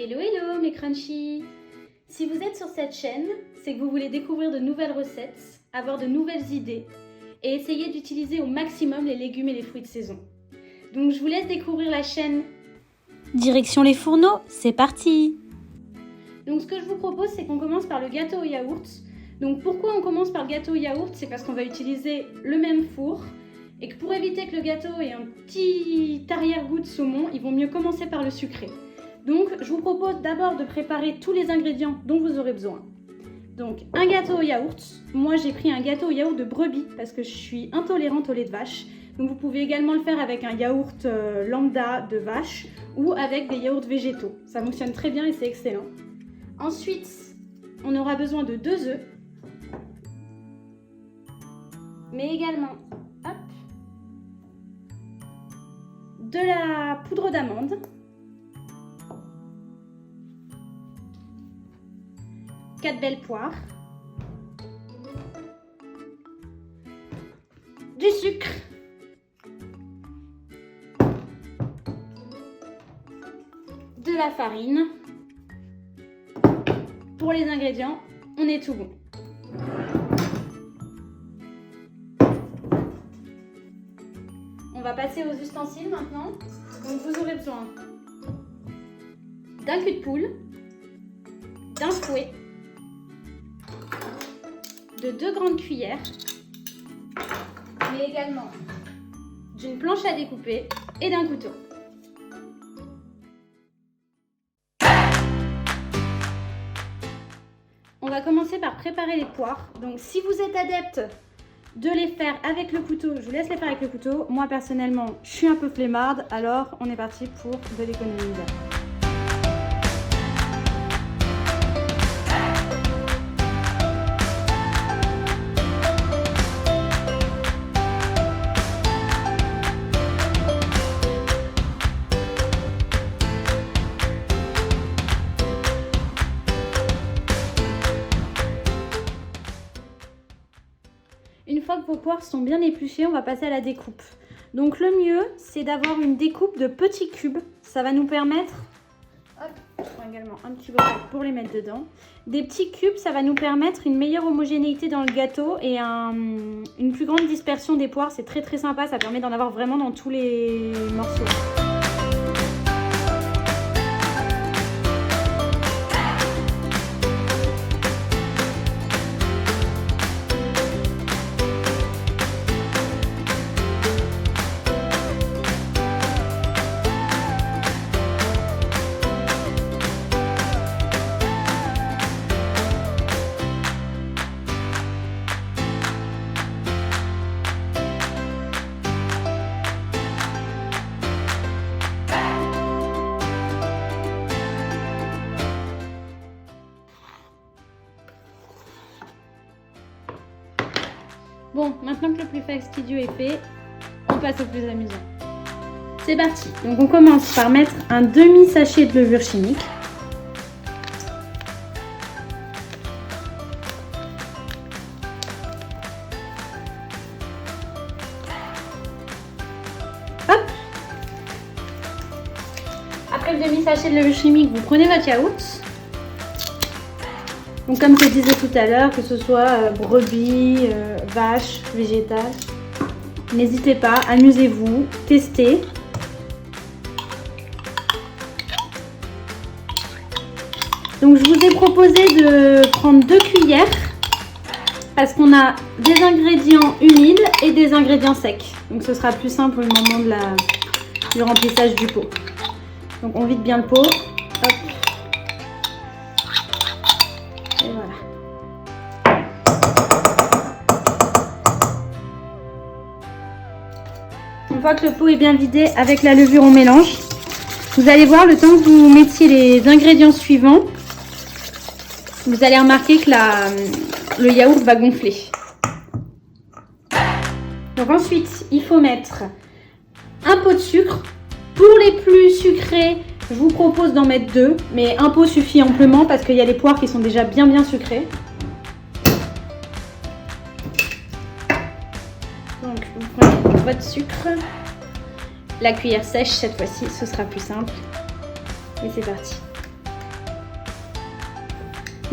Hello hello mes crunchies! Si vous êtes sur cette chaîne, c'est que vous voulez découvrir de nouvelles recettes, avoir de nouvelles idées et essayer d'utiliser au maximum les légumes et les fruits de saison. Donc je vous laisse découvrir la chaîne. Direction les fourneaux, c'est parti! Donc ce que je vous propose, c'est qu'on commence par le gâteau au yaourt. Donc pourquoi on commence par le gâteau au yaourt? C'est parce qu'on va utiliser le même four et que pour éviter que le gâteau ait un petit arrière-goût de saumon, il vaut mieux commencer par le sucré. Donc je vous propose d'abord de préparer tous les ingrédients dont vous aurez besoin. Donc un gâteau au yaourt, moi j'ai pris un gâteau au yaourt de brebis parce que je suis intolérante au lait de vache. Donc vous pouvez également le faire avec un yaourt lambda de vache ou avec des yaourts végétaux. Ça fonctionne très bien et c'est excellent. Ensuite, on aura besoin de 2 œufs, mais également de la poudre d'amande, 4 belles poires, du sucre, de la farine. Pour les ingrédients, on est tout bon. On va passer aux ustensiles maintenant. Donc vous aurez besoin d'un cul de poule, d'un fouet, de 2 grandes cuillères, mais également d'une planche à découper et d'un couteau. On va commencer par préparer les poires. Donc si vous êtes adepte de les faire avec le couteau, je vous laisse les faire avec le couteau. Moi personnellement, je suis un peu flemmarde, alors on est parti pour de l'économie d'air. Une fois que vos poires sont bien épluchées, on va passer à la découpe. Donc le mieux, c'est d'avoir une découpe de petits cubes. Ça va nous permettre, je prends également un petit bol pour les mettre dedans. Des petits cubes, ça va nous permettre une meilleure homogénéité dans le gâteau et une plus grande dispersion des poires. C'est très très sympa, ça permet d'en avoir vraiment dans tous les morceaux. Bon, maintenant que le plus fastidieux est fait, on passe au plus amusant. C'est parti. Donc on commence par mettre un demi-sachet de levure chimique. Hop. Après le demi-sachet de levure chimique, vous prenez votre yaourt. Donc comme je disais tout à l'heure, que ce soit brebis, vache, végétal, n'hésitez pas, amusez-vous, testez. Donc je vous ai proposé de prendre 2 cuillères parce qu'on a des ingrédients humides et des ingrédients secs. Donc ce sera plus simple au moment du remplissage du pot. Donc on vide bien le pot. Hop. Et voilà. Une fois que le pot est bien vidé, avec la levure on mélange. Vous allez voir, le temps que vous mettiez les ingrédients suivants, vous allez remarquer que le yaourt va gonfler. Donc ensuite, il faut mettre un pot de sucre. Pour les plus sucrés, je vous propose d'en mettre 2, mais un pot suffit amplement parce qu'il y a les poires qui sont déjà bien sucrées. Donc vous prenez votre sucre, la cuillère sèche cette fois-ci, ce sera plus simple. Et c'est parti.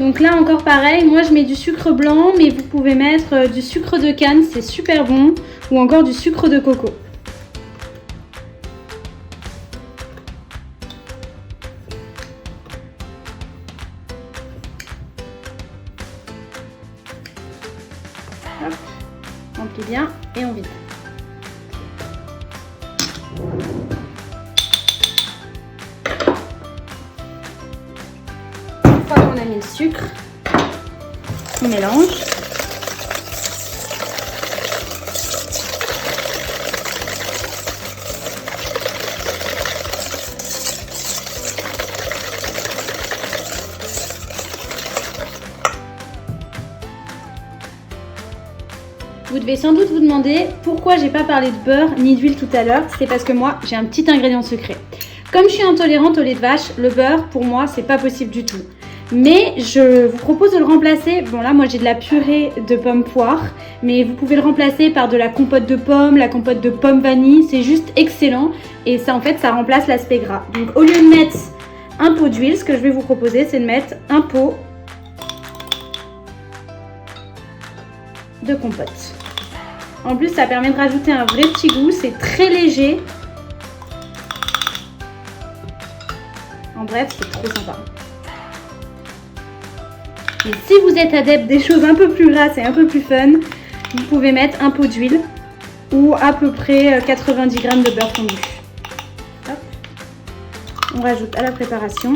Donc là encore pareil, moi je mets du sucre blanc, mais vous pouvez mettre du sucre de canne, c'est super bon, ou encore du sucre de coco. Hop, on plie bien et on vide. Une fois qu'on a mis le sucre, on mélange. Vous devez sans doute vous demander pourquoi j'ai pas parlé de beurre ni d'huile tout à l'heure. C'est parce que moi j'ai un petit ingrédient secret. Comme je suis intolérante au lait de vache, le beurre pour moi c'est pas possible du tout. Mais je vous propose de le remplacer. Bon là moi j'ai de la purée de pommes poire, mais vous pouvez le remplacer par de la compote de pommes, la compote de pommes vanille. C'est juste excellent et ça en fait ça remplace l'aspect gras. Donc au lieu de mettre un pot d'huile, ce que je vais vous proposer c'est de mettre un pot de compote. En plus, ça permet de rajouter un vrai petit goût, c'est très léger. En bref, c'est trop sympa. Et si vous êtes adepte des choses un peu plus grasses et un peu plus fun, vous pouvez mettre un pot d'huile ou à peu près 90 g de beurre fondu. Hop. On rajoute à la préparation.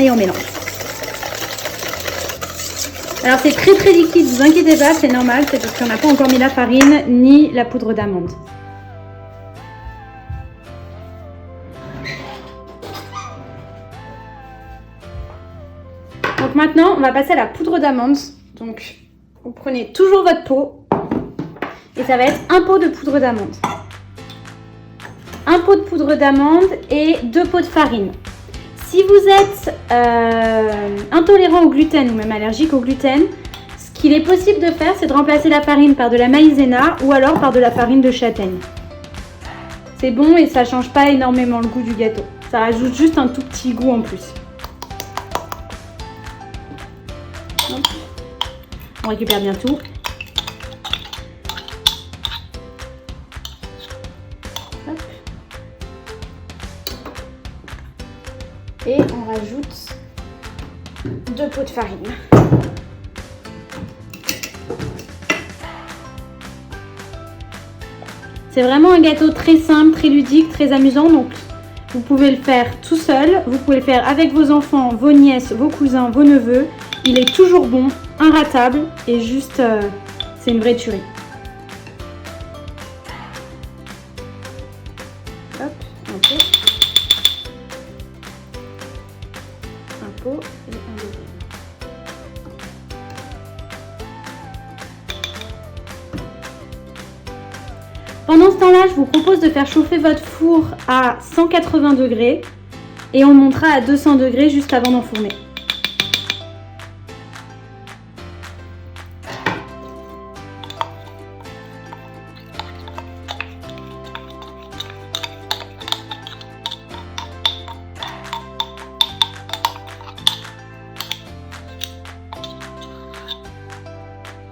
Et on mélange. Alors c'est très très liquide, ne vous inquiétez pas, c'est normal, c'est parce qu'on n'a pas encore mis la farine ni la poudre d'amande. Donc maintenant on va passer à la poudre d'amande. Donc vous prenez toujours votre pot et ça va être un pot de poudre d'amande. Un pot de poudre d'amande et 2 pots de farine. Si vous êtes intolérant au gluten ou même allergique au gluten, ce qu'il est possible de faire, c'est de remplacer la farine par de la maïzena ou alors par de la farine de châtaigne. C'est bon et ça ne change pas énormément le goût du gâteau. Ça rajoute juste un tout petit goût en plus. Hop. On récupère bien tout. Et on rajoute 2 pots de farine. C'est vraiment un gâteau très simple, très ludique, très amusant. Donc vous pouvez le faire tout seul, vous pouvez le faire avec vos enfants, vos nièces, vos cousins, vos neveux. Il est toujours bon, inratable et juste, c'est une vraie tuerie. Hop, un pot. Un pot et un deuxième. Pendant ce temps-là, je vous propose de faire chauffer votre four à 180 degrés et on le montera à 200 degrés juste avant d'enfourner.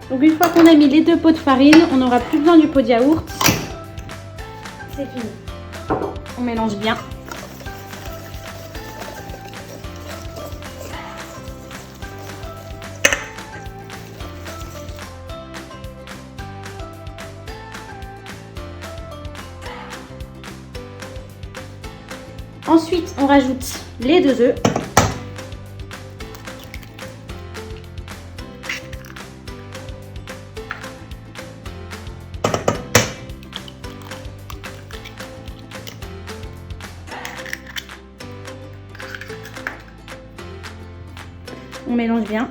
Donc une fois qu'on a mis les 2 pots de farine, on n'aura plus besoin du pot de yaourt. C'est fini. On mélange bien. Ensuite, on rajoute les 2 œufs. On mélange bien.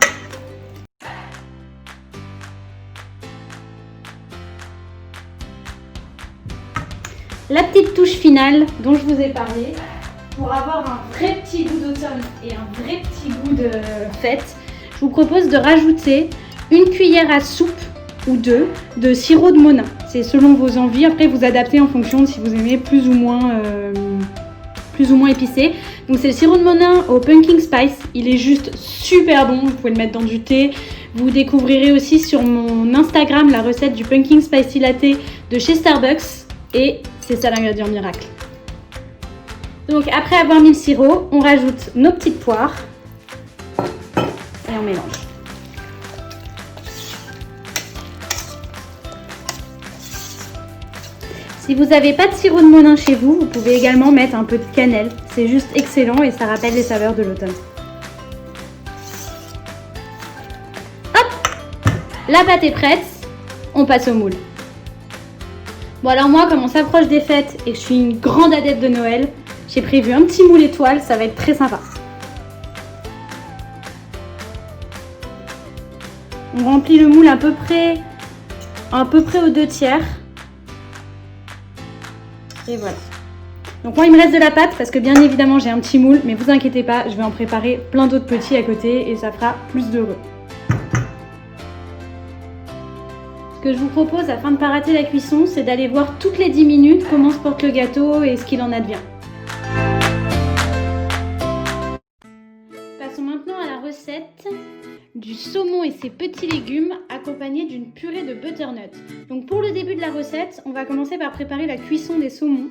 la petite touche finale dont je vous ai parlé, pour avoir un vrai petit goût d'automne et un vrai petit goût de fête, je vous propose de rajouter une cuillère à soupe ou deux de sirop de Monin. C'est selon vos envies. Après, vous adaptez en fonction de si vous aimez plus ou moins épicé. Donc c'est le sirop de Monin au pumpkin spice. Il est juste super bon. Vous pouvez le mettre dans du thé. Vous découvrirez aussi sur mon Instagram la recette du pumpkin spicy latte de chez Starbucks. Et c'est ça l'ingrédient miracle. Donc après avoir mis le sirop, on rajoute nos petites poires et on mélange. Si vous n'avez pas de sirop de Monin chez vous, vous pouvez également mettre un peu de cannelle. C'est juste excellent et ça rappelle les saveurs de l'automne. Hop! La pâte est prête, on passe au moule. Bon alors moi, comme on s'approche des fêtes et que je suis une grande adepte de Noël, j'ai prévu un petit moule étoile, ça va être très sympa. On remplit le moule à peu près aux 2/3. Et voilà. Donc moi il me reste de la pâte parce que bien évidemment j'ai un petit moule, mais vous inquiétez pas, je vais en préparer plein d'autres petits à côté et ça fera plus d'heureux. Ce que je vous propose afin de ne pas rater la cuisson, c'est d'aller voir toutes les 10 minutes comment se porte le gâteau et ce qu'il en advient. Passons maintenant à la recette du saumon et ses petits légumes accompagnés d'une purée de butternut. Donc pour le début de la recette, on va commencer par préparer la cuisson des saumons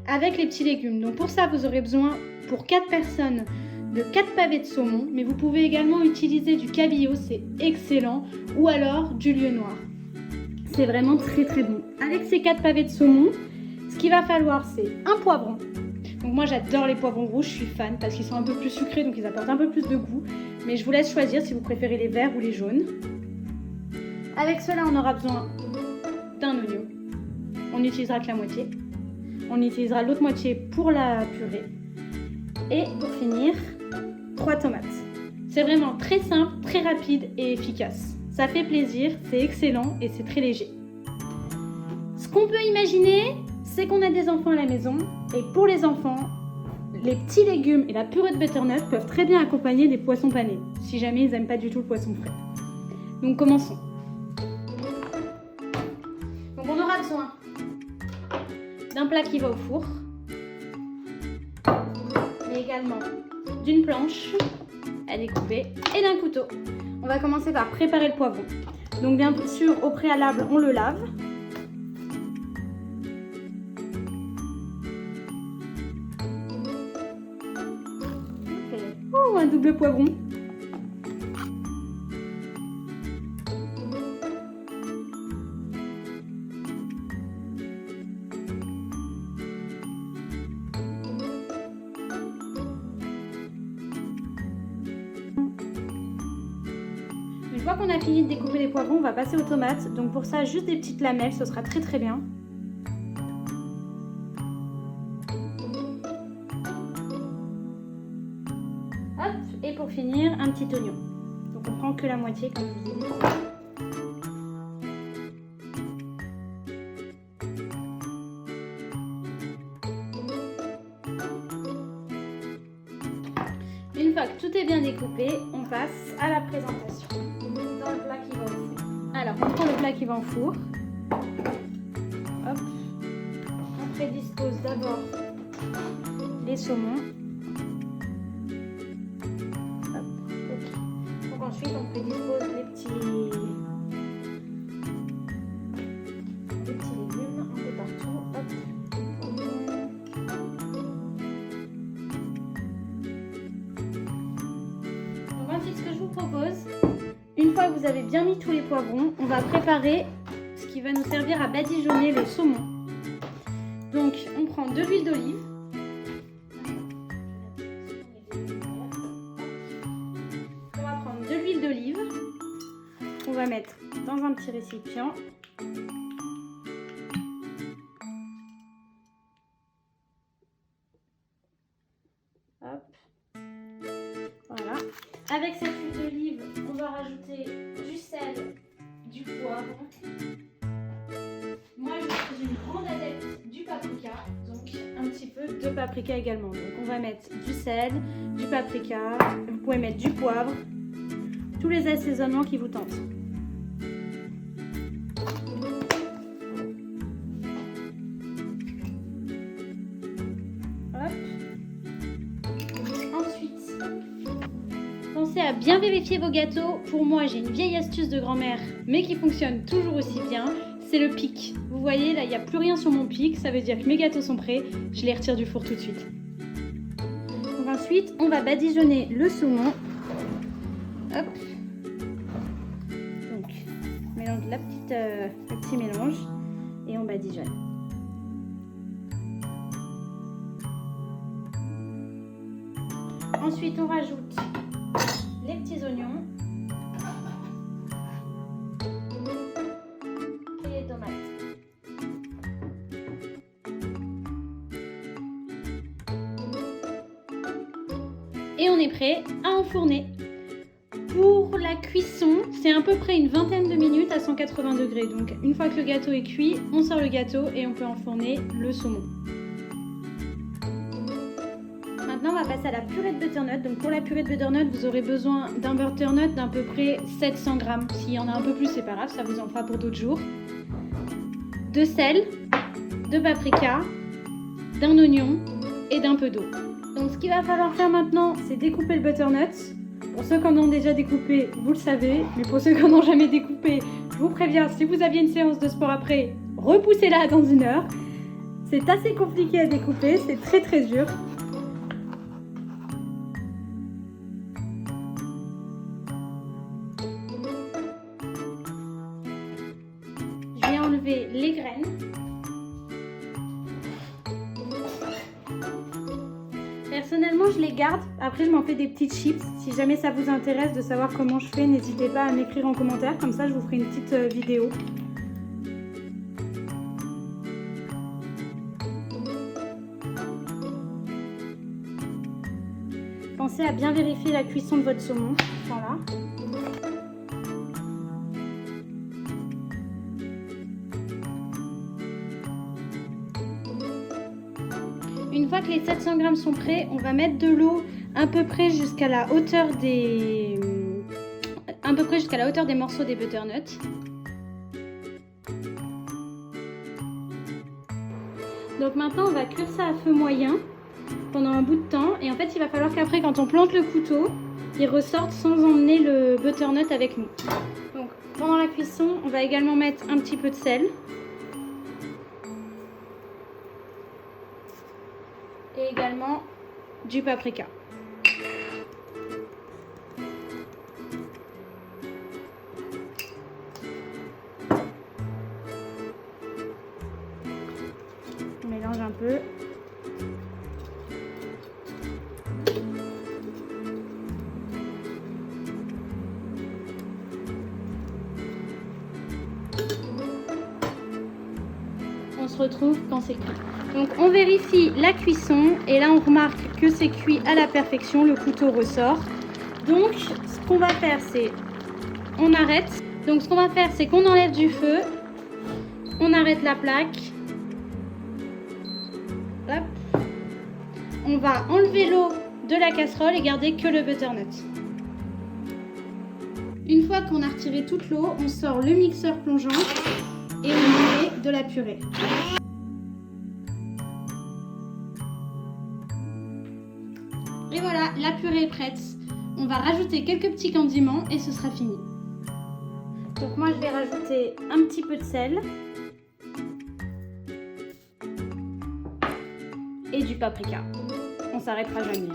avec les petits légumes. Donc pour ça, vous aurez besoin pour 4 personnes de 4 pavés de saumon, mais vous pouvez également utiliser du cabillaud, c'est excellent, ou alors du lieu noir. C'est vraiment très très bon. Avec ces 4 pavés de saumon, ce qu'il va falloir, c'est un poivron. Donc moi j'adore les poivrons rouges, je suis fan parce qu'ils sont un peu plus sucrés, donc ils apportent un peu plus de goût. Mais je vous laisse choisir si vous préférez les verts ou les jaunes. Avec cela, on aura besoin d'un oignon. On n'utilisera que la moitié. On utilisera l'autre moitié pour la purée. Et pour finir, 3 tomates. C'est vraiment très simple, très rapide et efficace. Ça fait plaisir, c'est excellent et c'est très léger. Ce qu'on peut imaginer, c'est qu'on a des enfants à la maison. Et pour les enfants, les petits légumes et la purée de butternut peuvent très bien accompagner des poissons panés, si jamais ils n'aiment pas du tout le poisson frais. Donc commençons. Donc on aura besoin d'un plat qui va au four, mais également d'une planche à découper et d'un couteau. On va commencer par préparer le poivron. Donc bien sûr, au préalable, on le lave. Oh, un double poivron. Une fois qu'on a fini de découper les poivrons, on va passer aux tomates. Donc pour ça, juste des petites lamelles, ce sera très très bien. Hop, et pour finir, un petit oignon. Donc on prend que la moitié comme je vous ai dit. Une fois que tout est bien découpé, on passe à la présentation. Dans le plat qui va au four. Alors, on prend le plat qui va au four. Hop. On prédispose d'abord les saumons. Hop. Ok. Donc ensuite, on prédispose les petits légumes un peu partout. Hop. Ce que je vous propose, une fois que vous avez bien mis tous les poivrons, on va préparer ce qui va nous servir à badigeonner le saumon. Donc on prend de l'huile d'olive. On va prendre de l'huile d'olive. On va mettre dans un petit récipient. Hop. Voilà. Avec cette huile d'olive, on va rajouter du sel, du poivre. Moi, je suis une grande adepte du paprika. paprika également. Donc on va mettre du sel, du paprika, vous pouvez mettre du poivre, tous les assaisonnements qui vous tentent. Ensuite, pensez à bien vérifier vos gâteaux. Pour moi, j'ai une vieille astuce de grand-mère, mais qui fonctionne toujours aussi bien. C'est le pic. Vous voyez, là, il n'y a plus rien sur mon pic. Ça veut dire que mes gâteaux sont prêts. Je les retire du four tout de suite. Donc ensuite, on va badigeonner le saumon. Hop. Donc, on mélange le petit mélange et on badigeonne. Ensuite, on rajoute les petits oignons et les tomates. Et on est prêt à enfourner. Pour la cuisson, c'est à peu près une vingtaine de minutes à 180 degrés. Donc une fois que le gâteau est cuit, on sort le gâteau et on peut enfourner le saumon. Maintenant, on va passer à la purée de butternut. Donc pour la purée de butternut, vous aurez besoin d'un butternut d'à peu près 700 grammes. S'il y en a un peu plus, c'est pas grave, ça vous en fera pour d'autres jours. De sel, de paprika, d'un oignon et d'un peu d'eau. Donc ce qu'il va falloir faire maintenant, c'est découper le butternut. Pour ceux qui en ont déjà découpé, vous le savez. Mais pour ceux qui n'en ont jamais découpé, je vous préviens, si vous aviez une séance de sport après, repoussez-la dans 1 heure. C'est assez compliqué à découper, c'est très très dur. Je vais enlever les graines. Personnellement, je les garde. Après, je m'en fais des petites chips. Si jamais ça vous intéresse de savoir comment je fais, n'hésitez pas à m'écrire en commentaire. Comme ça, je vous ferai une petite vidéo. Pensez à bien vérifier la cuisson de votre saumon. Voilà. Une fois que les 700 grammes sont prêts, on va mettre de l'eau à peu près jusqu'à la hauteur des morceaux des butternuts. Donc maintenant, on va cuire ça à feu moyen pendant un bout de temps. Et en fait, il va falloir qu'après, quand on plante le couteau, il ressorte sans emmener le butternut avec nous. Donc pendant la cuisson, on va également mettre un petit peu de sel. Et également du paprika. On mélange un peu. On se retrouve quand c'est cuit. Donc on vérifie la cuisson et là on remarque que c'est cuit à la perfection, le couteau ressort. Donc ce qu'on va faire c'est on arrête. Donc ce qu'on va faire c'est qu'on enlève du feu, on arrête la plaque. Hop. On va enlever l'eau de la casserole et garder que le butternut. Une fois qu'on a retiré toute l'eau, on sort le mixeur plongeant et on met de la purée. Et voilà, la purée est prête. On va rajouter quelques petits condiments et ce sera fini. Donc moi je vais rajouter un petit peu de sel et du paprika. On s'arrêtera jamais.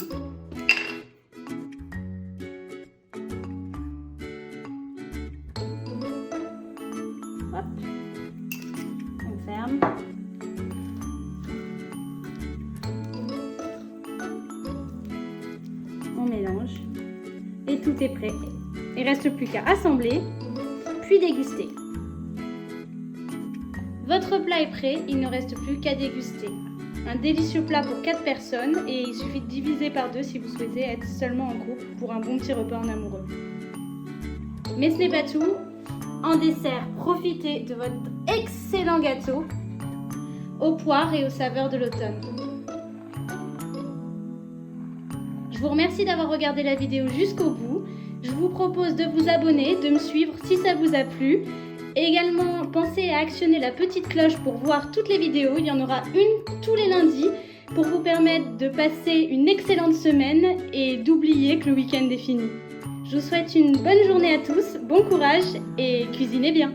Hop. On ferme. On mélange et tout est prêt. Il ne reste plus qu'à assembler, puis déguster. Votre plat est prêt, il ne reste plus qu'à déguster. Un délicieux plat pour 4 personnes et il suffit de diviser par 2 si vous souhaitez être seulement en couple pour un bon petit repas en amoureux. Mais ce n'est pas tout. En dessert, profitez de votre excellent gâteau aux poires et aux saveurs de l'automne. Je vous remercie d'avoir regardé la vidéo jusqu'au bout. Je vous propose de vous abonner, de me suivre si ça vous a plu. Et également, pensez à actionner la petite cloche pour voir toutes les vidéos. Il y en aura une tous les lundis pour vous permettre de passer une excellente semaine et d'oublier que le week-end est fini. Je vous souhaite une bonne journée à tous, bon courage et cuisinez bien!